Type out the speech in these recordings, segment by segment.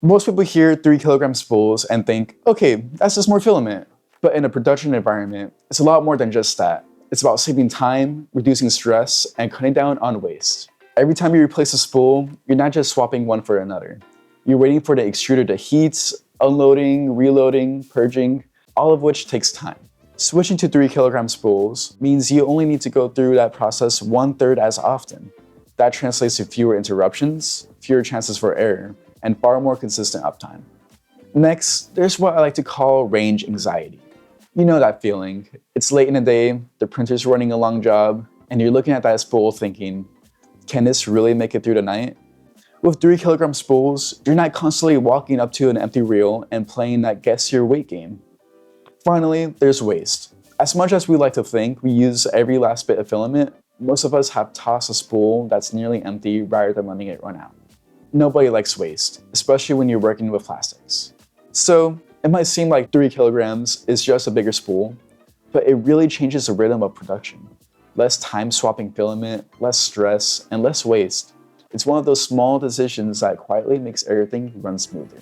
Most people hear 3 kilogram spools and think, okay, that's just more filament. But in a production environment, it's a lot more than just that. It's about saving time, reducing stress, and cutting down on waste. Every time you replace a spool, you're not just swapping one for another. You're waiting for the extruder to heat, unloading, reloading, purging, all of which takes time. Switching to 3 kilogram spools means you only need to go through that process 1/3 as often. That translates to fewer interruptions, fewer chances for error, and far more consistent uptime. Next, there's what I like to call range anxiety. You know that feeling. It's late in the day, the printer's running a long job, and you're looking at that spool thinking, can this really make it through the night? With 3 kilogram spools, you're not constantly walking up to an empty reel and playing that guess your weight game. Finally, there's waste. As much as we like to think we use every last bit of filament, most of us have tossed a spool that's nearly empty rather than letting it run out. Nobody likes waste, especially when you're working with plastics. So it might seem like 3 kilograms is just a bigger spool, but it really changes the rhythm of production. Less time swapping filament, less stress, and less waste. It's one of those small decisions that quietly makes everything run smoother.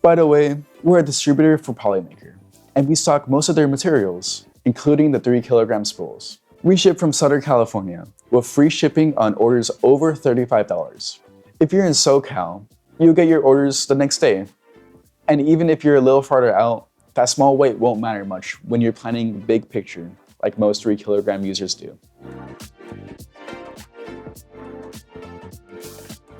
By the way, we're a distributor for Polymaker, and we stock most of their materials, including the 3 kilogram spools. We ship from Southern California, with free shipping on orders over $35. If you're in SoCal, you'll get your orders the next day. And even if you're a little farther out, that small weight won't matter much when you're planning big picture, like most 3 kilogram users do.